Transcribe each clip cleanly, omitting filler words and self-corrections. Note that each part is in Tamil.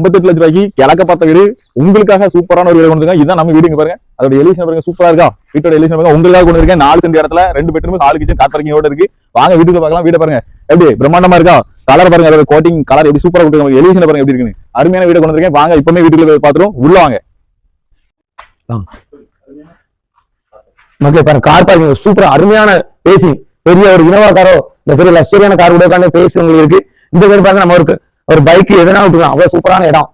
58 லட்சம் ரூபாய்க்கு கிழக்க பார்த்த வீடு உங்களுக்காக சூப்பரான ஒரு வீடு கொண்டு இருக்கேன். இதான் நம்ம வீடுங்க பாருங்க. அதோட எலிவேஷன் பாருங்க, சூப்பரா இருக்கா? வீட்டோட எலிவேஷன் பாருங்க, உங்களுக்காக கொண்டு இருக்கேன். 4 சென்ட் இடத்துல 2 பெட்ரூம், 4 கிச்சன், கார் பார்க்கிங்கோட இருக்கு. வாங்க வீட்டுக்கு பார்க்கலாம். வீடு பாருங்க எப்படி பிரம்மாண்டமா இருக்கா? கலர் பாருங்க, அதோட கோட்டிங் கலர் எப்படி சூப்பரா கொடுத்துருக்காங்க. எலிவேஷன் பாருங்க எப்படி இருக்குன்னு. அருமையான வீடு கொண்டு இருக்கேன். வாங்க இப்பவுமே வீட்டுக்குள்ள பாத்துறோம். உள்ள வாங்க மக்களே. பாருங்க கார் பார்க்கிங் சூப்பரா அருமையான பேசி பெரிய ஒரு இனோவா காரோ இந்த பெரிய லக்ஸரியான கார் கூட உட்காந்து பேசி உங்களுக்கு இருக்கு. இந்த பேர் பாருங்க, நம்ம ஒரு பைக் எதனா விட்டுக்கலாம். அவ்வளவு சூப்பரான இடம்.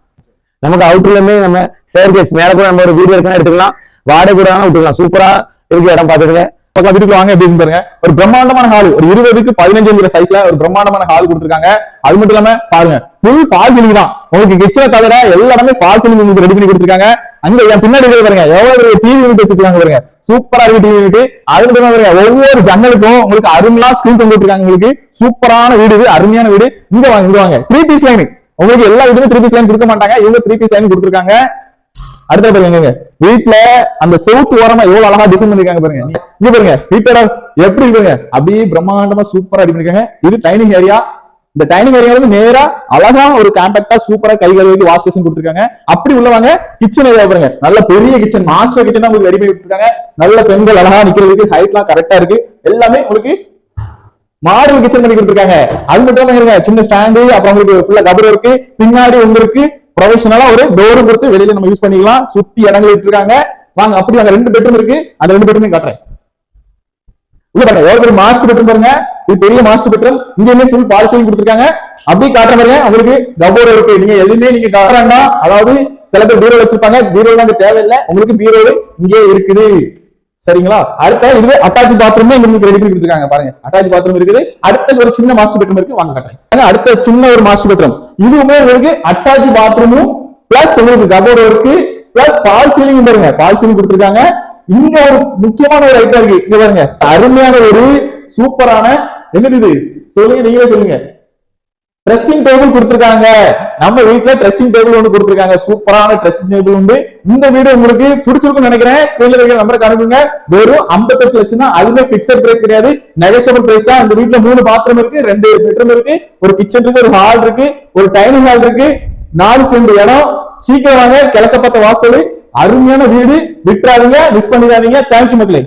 நமக்கு அவுட்டர்லயுமே நம்ம சேர்கேஸ் மேல கூட நம்ம ஒரு வீடு இருக்குன்னு எடுத்துக்கலாம். வாடகை கூட விட்டுக்கலாம். சூப்பரா இருக்கு இடம். பாத்துருங்க வீட்டுக்கு வாங்க எப்படி பாருங்க. ஒரு பிரம்மாண்டமான ஹால், ஒரு 20க்கு 15 சைஸ்ல ஒரு பிரம்மாண்டமான ஹால் கொடுத்துருக்காங்க. அது மட்டும் இல்லாம பாருங்க ஃபுல் பால் சீலிங் தான். உங்களுக்கு கிச்சனை தவிர எல்லா இடமே பால் சீலிங் உங்களுக்கு ரெடி பண்ணி கொடுத்துருக்காங்க. அங்க என் பின்னாடி பாருங்க எவ்வளவு டிவி யூனிட் வச்சிருக்காங்க பாருங்க. சூப்பரா இருக்கு டிவி யூனிட். அது மட்டும் பாருங்க ஒவ்வொரு ஜன்னலுக்கும் உங்களுக்கு அருமையா ஸ்கிரீன் கொண்டு இருக்காங்க. உங்களுக்கு சூப்பரான வீடு, அருமையான வீடு. இங்க வாங்க 3 பீஸ் லைன். உங்களுக்கு எல்லா வீடுமே 3 பீஸ் லைன் கொடுக்க மாட்டாங்க. இவங்க 3 பீஸ் லைன் கொடுத்துருக்காங்க. அடுத்த பாருங்க வீட்டுல அந்த செவுத்து ஓரமா எவ்வளவு அழகா டிசைன் பண்ணிருக்காங்க பாருங்க. இங்க பாருங்க வீட்டோட எப்படி பாருங்க அப்படியே பிரம்மாண்டமா சூப்பரா ரெடி பண்ணிருக்காங்க. இது டைனிங் ஏரியா. இந்த டைனிங் ஏரியா வந்து நேரா அழகா ஒரு காம்பாக்டா சூப்பரா கை கழுவிக்கு வாஷ் பேசின் கொடுத்துருக்காங்க. அப்படி உள்ளவங்க கிச்சன் ஏரியா பாருங்க, நல்ல பெரிய கிச்சன், மாஸ்டர் கிச்சன் உங்களுக்கு ரெடி பண்ணி கொடுத்துருக்காங்க. நல்ல பெண்கள் அழகா நிக்கிறதுக்கு ஹைட்லாம் கரெக்டா இருக்கு. எல்லாமே உங்களுக்கு மாடல் கிச்சன் பண்ணி கொடுத்துருக்காங்க. அது மட்டும் இருங்க சின்ன ஸ்டாண்டு, அப்புறம் உங்களுக்கு ஃபுல்லா கபர் இருக்கு. பின்னாடி உங்களுக்கு ப்ரொஃபஷனலா ஒரு டோர் கொடுத்து வெளியில நம்ம யூஸ் பண்ணிக்கலாம். சுத்தி இடங்கள் இருக்காங்க. வாங்க அப்படி அங்க 2 பெட்ரூம் இருக்கு. அந்த 2 பெட்ரூமே காட்டுறேன். உள்ள பாருங்க எவ்வளவு மாஸ்டர் பெட்ரூம் பாருங்க. இது பெரிய மாஸ்டர் பெட்ரூம். இங்கேயுமே ஃபுல் பால் சீலிங் கொடுத்துருக்காங்க. அப்படி காட்டுற பாருங்க உங்களுக்கு கபோர்டு இருக்கு. நீங்க எதுவுமே நீங்க காட்டுறாங்க. அதாவது சில பேர் பீரோ வச்சிருப்பாங்க. பீரோ அங்க தேவையில்லை. உங்களுக்கு பீரோ இங்கே இருக்குது. சரிங்களா? அடுத்த இது அட்டாச் பாத்ரூம் உங்களுக்கு ரெடி பண்ணி கொடுத்துருக்காங்க. பாருங்க அட்டாச் பாத்ரூம் இருக்குது. அடுத்த ஒரு சின்ன மாஸ்டர் பெட்ரூம் இருக்கு. வாங்க காட்டுறேன். அடுத்த சின்ன ஒரு மாஸ்டர் பெட்ரூம். இதுவுமே உங்களுக்கு அட்டாச் பாத்ரூமும் பிளஸ் உங்களுக்கு கபோர்டு இருக்கு. பிளஸ் பால் சீலிங் பாருங்க, பால் சீலிங் கொடுத்துருக்காங்க. இங்க ஒரு முக்கியமான ஒரு ஐட்டம் இருக்கு. இங்க பாருங்க அருமையான ஒரு சூப்பரான என்னது இது சொல்லுங்க, நீங்களே சொல்லுங்க. ட்ரெஸ்ஸிங் டேபிள் கொடுத்துருக்காங்க. நம்ம வீட்டுல ட்ரெஸ்ஸிங் டேபிள் ஒன்று கொடுத்துருக்காங்க. சூப்பரான ட்ரெஸ்ஸிங் டேபிள் உண்டு. இந்த வீடு உங்களுக்கு பிடிச்சிருக்கும்னு நினைக்கிறேன். ஸ்கிரீன்ல இருக்கிற நம்பருக்கு அனுப்புங்க. வெறும் 58 லட்சம் தான். அதுவே பிக்சட் பிரைஸ் கிடையாது, நெகோஷியபிள் பிரைஸ் தான். இந்த வீட்டுல 3 பாத்ரூம் இருக்கு, 2 பெட்ரூம் இருக்கு, ஒரு கிச்சன் இருக்கு, ஒரு ஹால் இருக்கு, ஒரு டைனிங் ஹால் இருக்கு, 4 சென்ட் இடம். சீக்கிரம் வாங்க, கிழக்க பார்த்த வாசல், அருமையான வீடு. விட்டுறாதீங்க, மிஸ் பண்ணிடாதீங்க. தேங்க்யூ மக்களே.